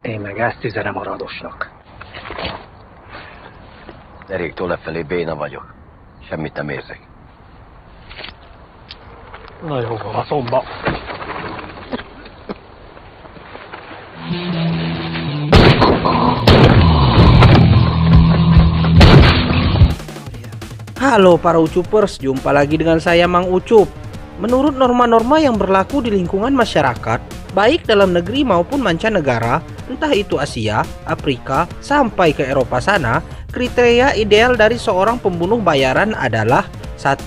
Én meg ezt üzenem a Radosnak. Deréktől lefelé béna vagyok. Semmit nem érzek. Na jó, a szomba. Halo para Ucupers, jumpa lagi dengan saya Mang Ucup. Menurut norma-norma yang berlaku di lingkungan masyarakat, baik dalam negeri maupun mancanegara, entah itu Asia, Afrika, sampai ke Eropa sana, kriteria ideal dari seorang pembunuh bayaran adalah 1.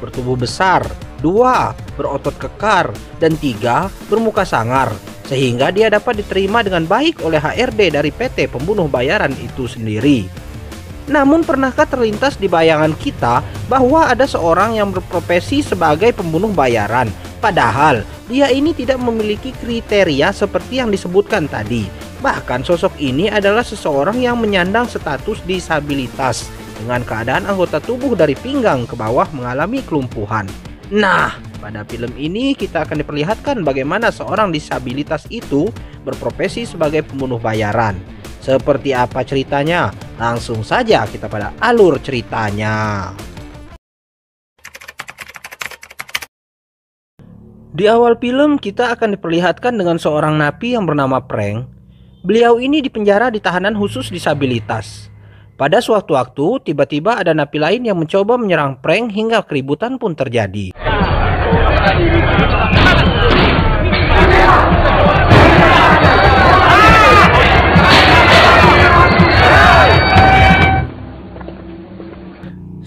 Bertubuh besar, 2. Berotot kekar, dan 3. Bermuka sangar, sehingga dia dapat diterima dengan baik oleh HRD dari PT pembunuh bayaran itu sendiri. Namun pernahkah terlintas di bayangan kita bahwa ada seorang yang berprofesi sebagai pembunuh bayaran, padahal dia ini tidak memiliki kriteria seperti yang disebutkan tadi. Bahkan sosok ini adalah seseorang yang menyandang status disabilitas dengan keadaan anggota tubuh dari pinggang ke bawah mengalami kelumpuhan. Nah, pada film ini kita akan diperlihatkan bagaimana seorang disabilitas itu berprofesi sebagai pembunuh bayaran. Seperti apa ceritanya? Langsung saja kita pada alur ceritanya. Di awal film kita akan diperlihatkan dengan seorang napi yang bernama Prank. Beliau ini dipenjara di tahanan khusus disabilitas. Pada suatu waktu tiba-tiba ada napi lain yang mencoba menyerang Prank hingga keributan pun terjadi.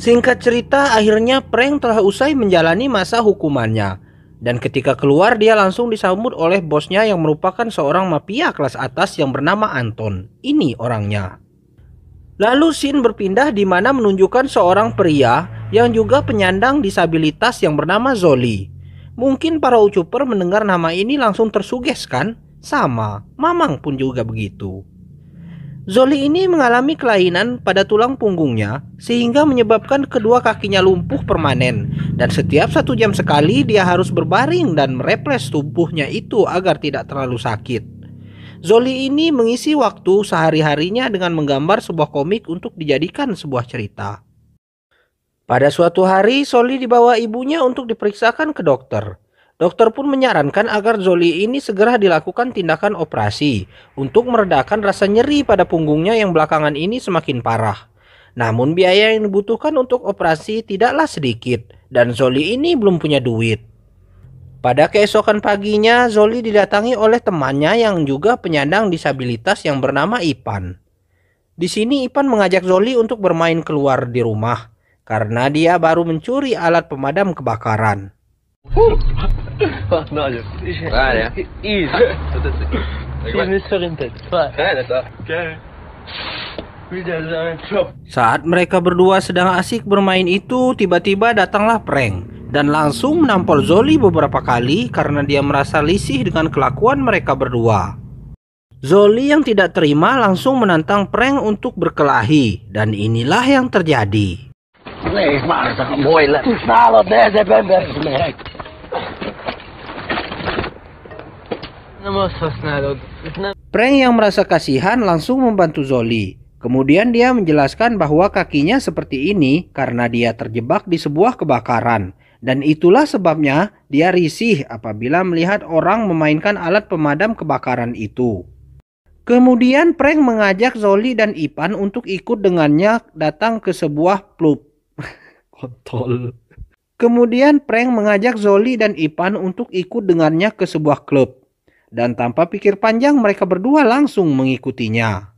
Singkat cerita, akhirnya Prank telah usai menjalani masa hukumannya. Dan ketika keluar, dia langsung disambut oleh bosnya yang merupakan seorang mafia kelas atas yang bernama Anton. Ini orangnya. Lalu scene berpindah di mana menunjukkan seorang pria yang juga penyandang disabilitas yang bernama Zoli. Mungkin para Ucuper mendengar nama ini langsung tersuges kan? Sama, Mamang pun juga begitu. Zoli ini mengalami kelainan pada tulang punggungnya sehingga menyebabkan kedua kakinya lumpuh permanen, dan setiap 1 jam sekali dia harus berbaring dan mereples tubuhnya itu agar tidak terlalu sakit. Zoli ini mengisi waktu sehari-harinya dengan menggambar sebuah komik untuk dijadikan sebuah cerita. Pada suatu hari Zoli dibawa ibunya untuk diperiksakan ke dokter. Dokter pun menyarankan agar Zoli ini segera dilakukan tindakan operasi untuk meredakan rasa nyeri pada punggungnya yang belakangan ini semakin parah. Namun biaya yang dibutuhkan untuk operasi tidaklah sedikit dan Zoli ini belum punya duit. Pada keesokan paginya Zoli didatangi oleh temannya yang juga penyandang disabilitas yang bernama Ipan. Di sini Ipan mengajak Zoli untuk bermain keluar di rumah karena dia baru mencuri alat pemadam kebakaran. Saat mereka berdua sedang asik bermain itu, tiba-tiba datanglah Prank dan langsung menampol Zoli beberapa kali karena dia merasa risih dengan kelakuan mereka berdua. Zoli yang tidak terima langsung menantang Prank untuk berkelahi, dan inilah yang terjadi. Prank yang merasa kasihan langsung membantu Zoli. Kemudian dia menjelaskan bahwa kakinya seperti ini karena dia terjebak di sebuah kebakaran. Dan itulah sebabnya dia risih apabila melihat orang memainkan alat pemadam kebakaran itu. Kemudian Prank mengajak Zoli dan Ipan untuk ikut dengannya datang ke sebuah klub. Kontol. Kemudian Prank mengajak Zoli dan Ipan untuk ikut dengannya ke sebuah klub. Dan tanpa pikir panjang mereka berdua langsung mengikutinya.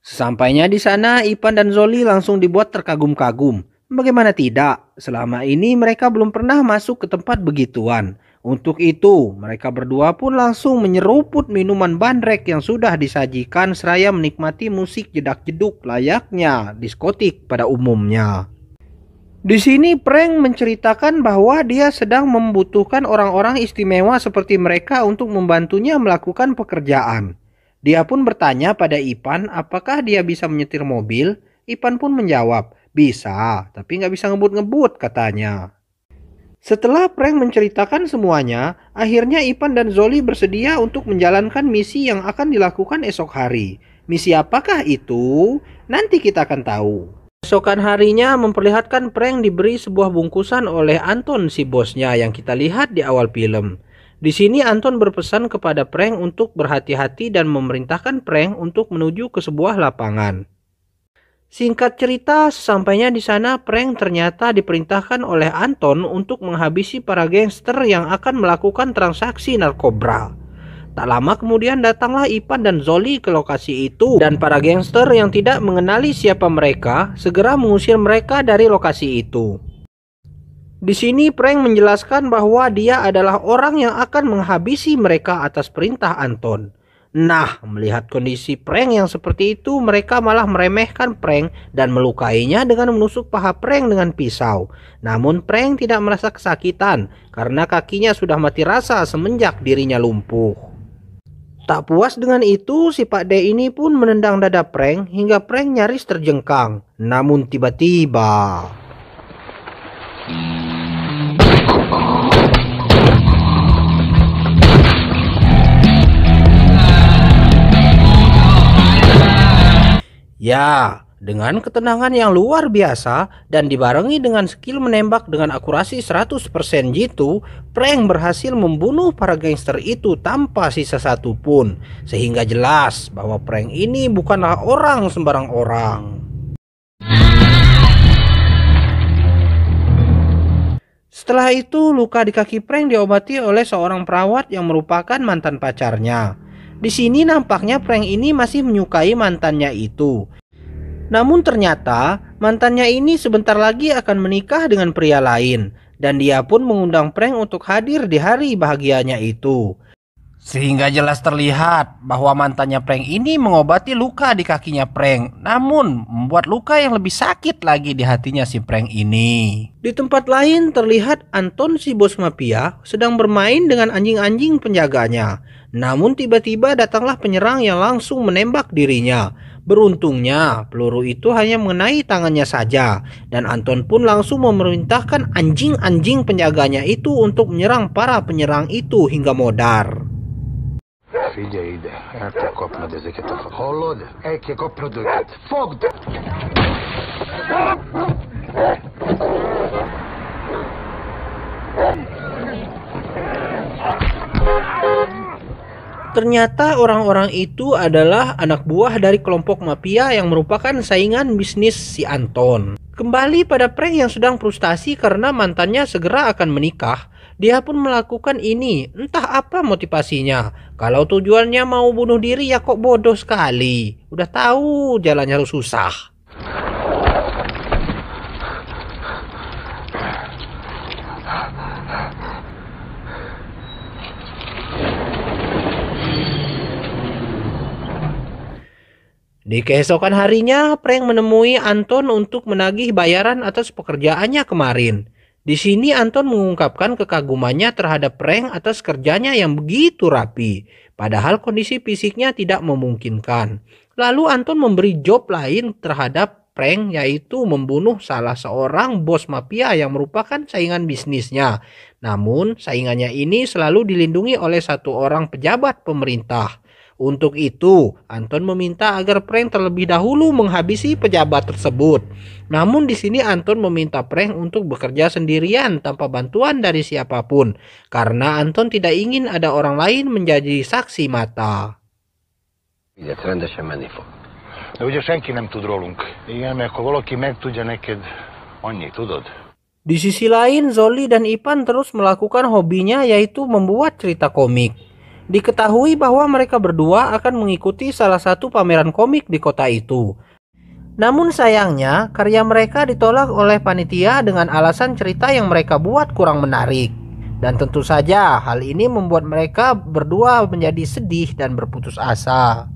Sesampainya di sana, Ipan dan Zoli langsung dibuat terkagum-kagum. Bagaimana tidak? Selama ini mereka belum pernah masuk ke tempat begituan. Untuk itu, mereka berdua pun langsung menyeruput minuman bandrek yang sudah disajikan seraya menikmati musik jedak-jeduk layaknya diskotik pada umumnya. Di sini Prank menceritakan bahwa dia sedang membutuhkan orang-orang istimewa seperti mereka untuk membantunya melakukan pekerjaan. Dia pun bertanya pada Ipan apakah dia bisa menyetir mobil. Ipan pun menjawab Bisa, tapi nggak bisa ngebut-ngebut katanya. Setelah Frank menceritakan semuanya, akhirnya Ipan dan Zoli bersedia untuk menjalankan misi yang akan dilakukan esok hari. Misi apakah itu? Nanti kita akan tahu. Esokan harinya memperlihatkan Frank diberi sebuah bungkusan oleh Anton si bosnya yang kita lihat di awal film. Di sini Anton berpesan kepada Frank untuk berhati-hati dan memerintahkan Frank untuk menuju ke sebuah lapangan. Singkat cerita, sesampainya di sana Frank ternyata diperintahkan oleh Anton untuk menghabisi para gangster yang akan melakukan transaksi narkoba. Tak lama kemudian datanglah Ipan dan Zoli ke lokasi itu, dan para gangster yang tidak mengenali siapa mereka segera mengusir mereka dari lokasi itu. Di sini Frank menjelaskan bahwa dia adalah orang yang akan menghabisi mereka atas perintah Anton. Nah, melihat kondisi Frank yang seperti itu, mereka malah meremehkan Frank dan melukainya dengan menusuk paha Frank dengan pisau. Namun Frank tidak merasa kesakitan karena kakinya sudah mati rasa semenjak dirinya lumpuh. Tak puas dengan itu, si Pak D ini pun menendang dada Frank hingga Frank nyaris terjengkang. Namun tiba-tiba ya, dengan ketenangan yang luar biasa dan dibarengi dengan skill menembak dengan akurasi 100% jitu, Frank berhasil membunuh para gangster itu tanpa sisa satu pun. Sehingga jelas bahwa Frank ini bukanlah orang sembarang orang. Setelah itu, luka di kaki Frank diobati oleh seorang perawat yang merupakan mantan pacarnya. Di sini nampaknya Frank ini masih menyukai mantannya itu. Namun ternyata mantannya ini sebentar lagi akan menikah dengan pria lain, dan dia pun mengundang Frank untuk hadir di hari bahagianya itu. Sehingga jelas terlihat bahwa mantannya Frank ini mengobati luka di kakinya Frank, namun membuat luka yang lebih sakit lagi di hatinya si Frank ini. Di tempat lain terlihat Anton si bos mafia sedang bermain dengan anjing-anjing penjaganya. Namun tiba-tiba datanglah penyerang yang langsung menembak dirinya. Beruntungnya peluru itu hanya mengenai tangannya saja, dan Anton pun langsung memerintahkan anjing-anjing penjaganya itu untuk menyerang para penyerang itu hingga modar. Figyelj ide, el kell kapnod ezeket a hallod? El kell kapnod őket. Fogd! Ternyata orang-orang itu adalah anak buah dari kelompok mafia yang merupakan saingan bisnis si Anton. Kembali pada Frank yang sedang frustasi karena mantannya segera akan menikah, dia pun melakukan ini. Entah apa motivasinya. Kalau tujuannya mau bunuh diri ya kok bodoh sekali. Udah tahu jalannya susah. Di keesokan harinya, Frank menemui Anton untuk menagih bayaran atas pekerjaannya kemarin. Di sini Anton mengungkapkan kekagumannya terhadap Frank atas kerjanya yang begitu rapi, padahal kondisi fisiknya tidak memungkinkan. Lalu Anton memberi job lain terhadap Frank, yaitu membunuh salah seorang bos mafia yang merupakan saingan bisnisnya. Namun saingannya ini selalu dilindungi oleh satu orang pejabat pemerintah. Untuk itu, Anton meminta agar Frank terlebih dahulu menghabisi pejabat tersebut. Namun di sini Anton meminta Frank untuk bekerja sendirian tanpa bantuan dari siapapun, karena Anton tidak ingin ada orang lain menjadi saksi mata. Figyelj, rendesen menni fog. De ugye senki nem tud rólunk. Igen, mert ha valaki megtudja neked, annyi, tudod? Di sisi lain, Zoli dan Ipan terus melakukan hobinya, yaitu membuat cerita komik. Diketahui bahwa mereka berdua akan mengikuti salah satu pameran komik di kota itu. Namun sayangnya, karya mereka ditolak oleh panitia dengan alasan cerita yang mereka buat kurang menarik. Dan tentu saja hal ini membuat mereka berdua menjadi sedih dan berputus asa.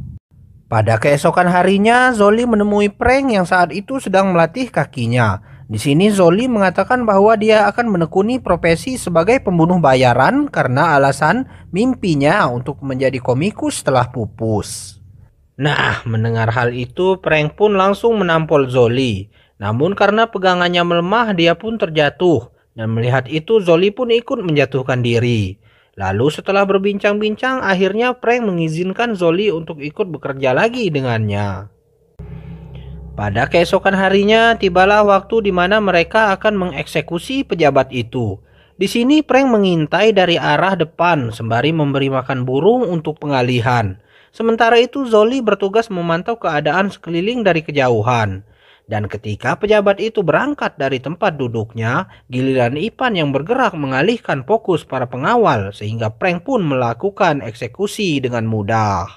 Pada keesokan harinya, Zoli menemui Frank yang saat itu sedang melatih kakinya. Di sini Zoli mengatakan bahwa dia akan menekuni profesi sebagai pembunuh bayaran karena alasan mimpinya untuk menjadi komikus telah pupus. Nah, mendengar hal itu, Frank pun langsung menampol Zoli. Namun karena pegangannya melemah, dia pun terjatuh. Dan melihat itu, Zoli pun ikut menjatuhkan diri. Lalu setelah berbincang-bincang, akhirnya Frank mengizinkan Zoli untuk ikut bekerja lagi dengannya. Pada keesokan harinya, tibalah waktu di mana mereka akan mengeksekusi pejabat itu. Di sini Frank mengintai dari arah depan sembari memberi makan burung untuk pengalihan. Sementara itu Zoli bertugas memantau keadaan sekeliling dari kejauhan. Dan ketika pejabat itu berangkat dari tempat duduknya, giliran Ipan yang bergerak mengalihkan fokus para pengawal sehingga Frank pun melakukan eksekusi dengan mudah.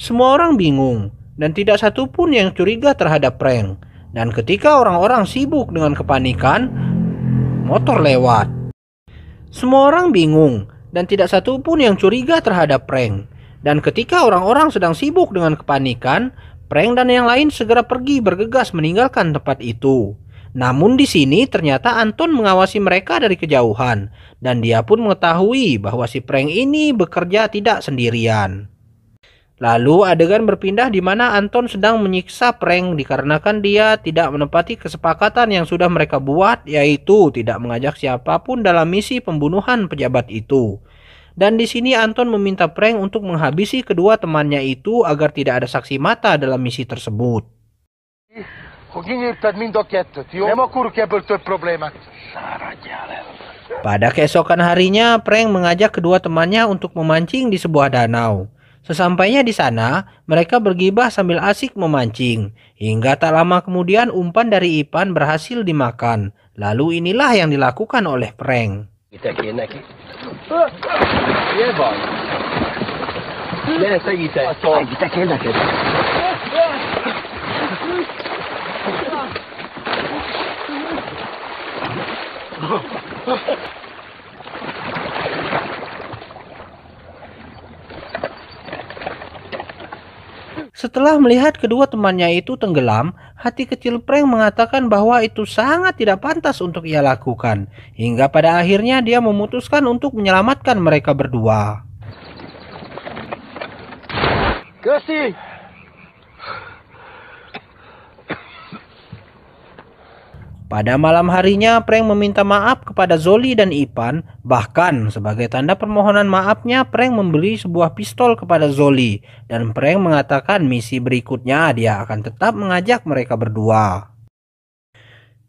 Semua orang bingung dan tidak satu pun yang curiga terhadap Frank. Dan ketika orang-orang sibuk dengan kepanikan, motor lewat. Semua orang bingung dan tidak satu pun yang curiga terhadap Frank. Dan ketika orang-orang sedang sibuk dengan kepanikan, Frank dan yang lain segera pergi bergegas meninggalkan tempat itu. Namun di sini ternyata Anton mengawasi mereka dari kejauhan. Dan dia pun mengetahui bahwa si Frank ini bekerja tidak sendirian. Lalu adegan berpindah di mana Anton sedang menyiksa Frank dikarenakan dia tidak menepati kesepakatan yang sudah mereka buat, yaitu tidak mengajak siapapun dalam misi pembunuhan pejabat itu. Dan di sini Anton meminta Frank untuk menghabisi kedua temannya itu agar tidak ada saksi mata dalam misi tersebut. Pada keesokan harinya, Frank mengajak kedua temannya untuk memancing di sebuah danau. Sesampainya di sana, mereka bergibah sambil asik memancing. Hingga tak lama kemudian umpan dari Ipan berhasil dimakan. Lalu inilah yang dilakukan oleh Frank. Setelah melihat kedua temannya itu tenggelam, hati kecil Frank mengatakan bahwa itu sangat tidak pantas untuk ia lakukan. Hingga pada akhirnya dia memutuskan untuk menyelamatkan mereka berdua. Pada malam harinya, Frank meminta maaf kepada Zoli dan Ipan. Bahkan sebagai tanda permohonan maafnya, Frank memberi sebuah pistol kepada Zoli. Dan Frank mengatakan misi berikutnya dia akan tetap mengajak mereka berdua.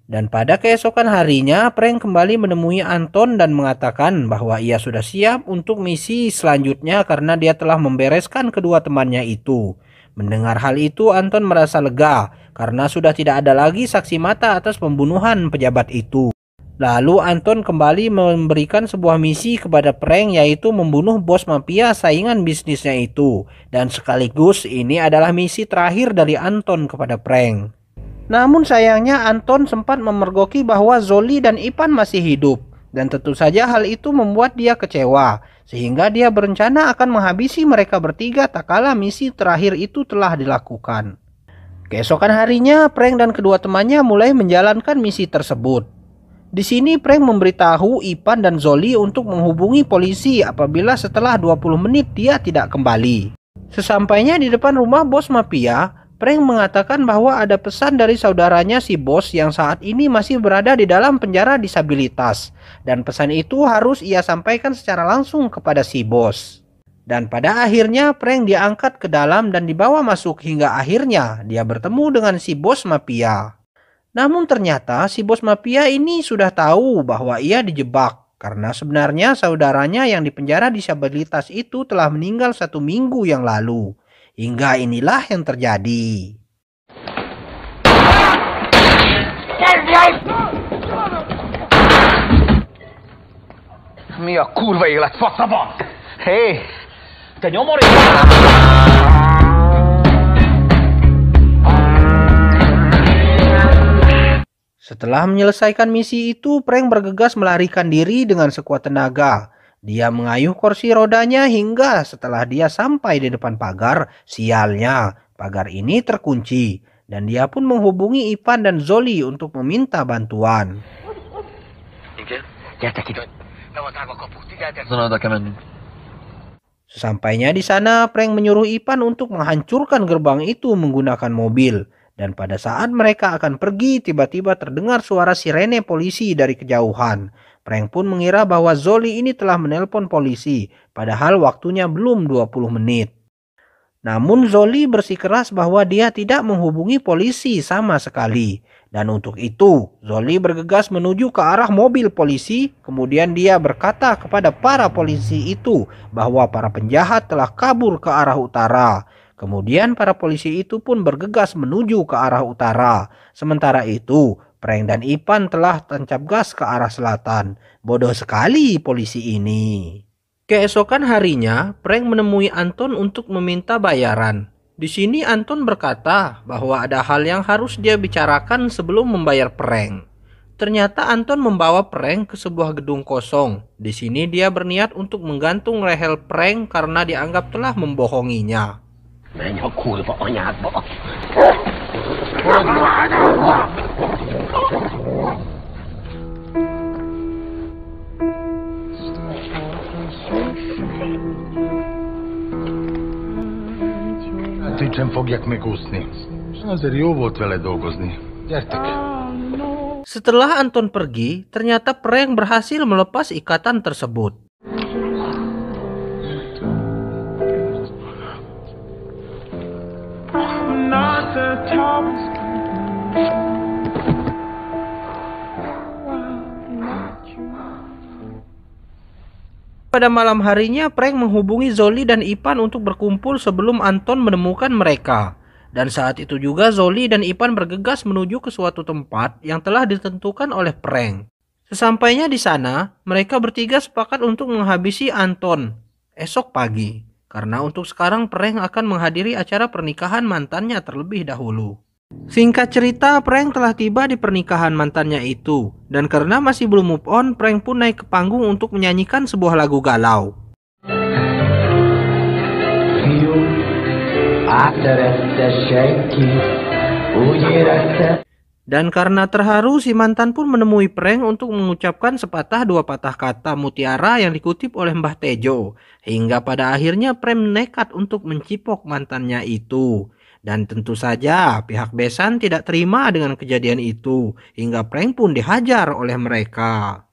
Dan pada keesokan harinya, Frank kembali menemui Anton dan mengatakan bahwa ia sudah siap untuk misi selanjutnya karena dia telah membereskan kedua temannya itu. Mendengar hal itu, Anton merasa lega karena sudah tidak ada lagi saksi mata atas pembunuhan pejabat itu. Lalu Anton kembali memberikan sebuah misi kepada Frank, yaitu membunuh bos mafia saingan bisnisnya itu. Dan sekaligus ini adalah misi terakhir dari Anton kepada Frank. Namun sayangnya Anton sempat memergoki bahwa Zoli dan Ipan masih hidup. Dan tentu saja hal itu membuat dia kecewa. Sehingga dia berencana akan menghabisi mereka bertiga tak kala misi terakhir itu telah dilakukan. Keesokan harinya, Frank dan kedua temannya mulai menjalankan misi tersebut. Di sini Frank memberitahu Ipan dan Zoli untuk menghubungi polisi apabila setelah 20 menit dia tidak kembali. Sesampainya di depan rumah bos mafia, Frank mengatakan bahwa ada pesan dari saudaranya si bos yang saat ini masih berada di dalam penjara disabilitas. Dan pesan itu harus ia sampaikan secara langsung kepada si bos. Dan pada akhirnya Frank diangkat ke dalam dan dibawa masuk hingga akhirnya dia bertemu dengan si bos mafia. Namun ternyata si bos mafia ini sudah tahu bahwa ia dijebak. Karena sebenarnya saudaranya yang dipenjara disabilitas itu telah meninggal 1 minggu yang lalu. Hingga inilah yang terjadi. Mi a kurva élet, faszaba! Hé! Te nyomor Setelah menyelesaikan misi itu, Frank bergegas melarikan diri dengan sekuat tenaga. Dia mengayuh kursi rodanya hingga setelah dia sampai di depan pagar, sialnya pagar ini terkunci. Dan dia pun menghubungi Ipan dan Zoli untuk meminta bantuan. Sesampainya di sana, Prank menyuruh Ipan untuk menghancurkan gerbang itu menggunakan mobil. Dan pada saat mereka akan pergi, tiba-tiba terdengar suara sirene polisi dari kejauhan. Prank pun mengira bahwa Zoli ini telah menelpon polisi, padahal waktunya belum 20 menit. Namun Zoli bersikeras bahwa dia tidak menghubungi polisi sama sekali. Dan untuk itu, Zoli bergegas menuju ke arah mobil polisi. Kemudian dia berkata kepada para polisi itu bahwa para penjahat telah kabur ke arah utara. Kemudian para polisi itu pun bergegas menuju ke arah utara. Sementara itu, Prank dan Ipan telah tancap gas ke arah selatan. Bodoh sekali polisi ini. Keesokan harinya, Prank menemui Anton untuk meminta bayaran. Di sini Anton berkata bahwa ada hal yang harus dia bicarakan sebelum membayar Prank. Ternyata Anton membawa Prank ke sebuah gedung kosong. Di sini dia berniat untuk menggantung leher Prank karena dianggap telah membohonginya. Menj a kurva anyádba! Hát itt sem fogják megúszni. Azért jó volt vele dolgozni. Gyertek! Setelah Anton pergi, ternyata Prank berhasil melepas ikatan tersebut. Pada malam harinya, Prank menghubungi Zoli dan Ipan untuk berkumpul sebelum Anton menemukan mereka. Dan saat itu juga Zoli dan Ipan bergegas menuju ke suatu tempat yang telah ditentukan oleh Prank. Sesampainya di sana, mereka bertiga sepakat untuk menghabisi Anton esok pagi. Karena untuk sekarang Prank akan menghadiri acara pernikahan mantannya terlebih dahulu. Singkat cerita, Prank telah tiba di pernikahan mantannya itu. Dan karena masih belum move on, Prank pun naik ke panggung untuk menyanyikan sebuah lagu galau. Dan karena terharu, si mantan pun menemui Prank untuk mengucapkan sepatah dua patah kata mutiara yang dikutip oleh Mbah Tejo. Hingga pada akhirnya Prank nekat untuk mencipok mantannya itu. Dan tentu saja pihak besan tidak terima dengan kejadian itu. Hingga Prank pun dihajar oleh mereka.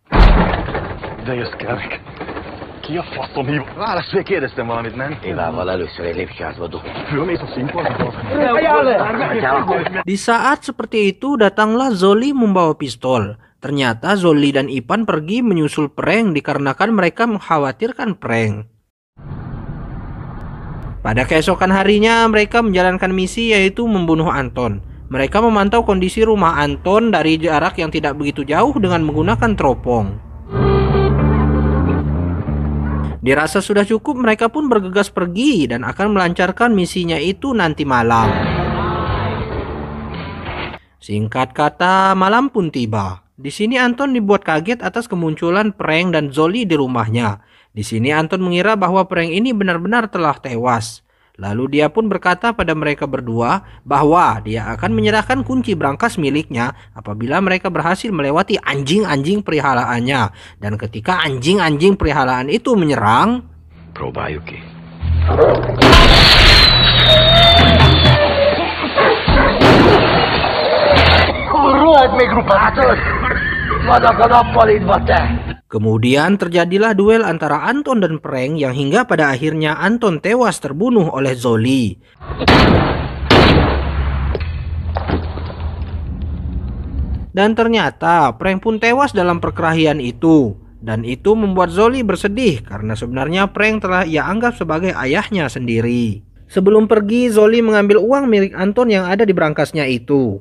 De jössz, Kelvik. Ki a faszom hív? Válasz, még kérdeztem valamit, nem? Évával először egy lépcsőházba dugom. Fölmész a színpadba? Di saat seperti itu datanglah Zoli membawa pistol. Ternyata Zoli dan Ipan pergi menyusul Prank dikarenakan mereka mengkhawatirkan Prank. Pada keesokan harinya mereka menjalankan misi yaitu membunuh Anton. Mereka memantau kondisi rumah Anton dari jarak yang tidak begitu jauh dengan menggunakan teropong. Dirasa sudah cukup, mereka pun bergegas pergi dan akan melancarkan misinya itu nanti malam. Singkat kata, malam pun tiba. Di sini Anton dibuat kaget atas kemunculan Prank dan Zoli di rumahnya. Di sini Anton mengira bahwa Prank ini benar-benar telah tewas. Lalu dia pun berkata pada mereka berdua bahwa dia akan menyerahkan kunci brankas miliknya apabila mereka berhasil melewati anjing-anjing peliharaannya. Dan ketika anjing-anjing peliharaan itu menyerang, Próbáljuk ki. Rohadt még rupátod! Vannak a nappalidba, te! kemudian terjadilah duel antara Anton dan Prank yang hingga pada akhirnya Anton tewas terbunuh oleh Zoli. Dan ternyata Prank pun tewas dalam perkelahian itu. Dan itu membuat Zoli bersedih karena sebenarnya Prank telah ia anggap sebagai ayahnya sendiri. Sebelum pergi, Zoli mengambil uang milik Anton yang ada di brankasnya itu.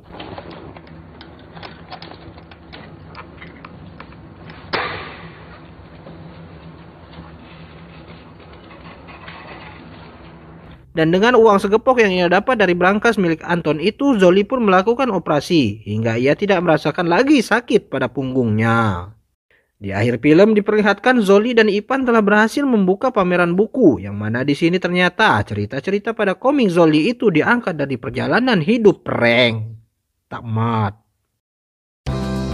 Dan dengan uang segepok yang ia dapat dari brankas milik Anton itu, Zoli pun melakukan operasi hingga ia tidak merasakan lagi sakit pada punggungnya. Di akhir film diperlihatkan Zoli dan Ipan telah berhasil membuka pameran buku, yang mana di sini ternyata cerita-cerita pada komik Zoli itu diangkat dari perjalanan hidup Prank. Tamat.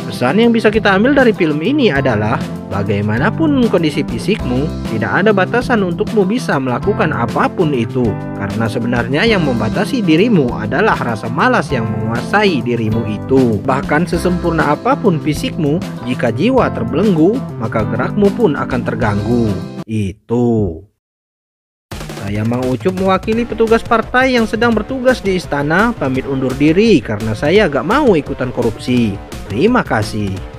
Pesan yang bisa kita ambil dari film ini adalah bagaimanapun kondisi fisikmu, tidak ada batasan untukmu bisa melakukan apapun itu. Karena sebenarnya yang membatasi dirimu adalah rasa malas yang menguasai dirimu itu. Bahkan sesempurna apapun fisikmu, jika jiwa terbelenggu, maka gerakmu pun akan terganggu. Itu. Saya Mang Ucup mewakili petugas partai yang sedang bertugas di istana, pamit undur diri karena saya gak mau ikutan korupsi. Terima kasih.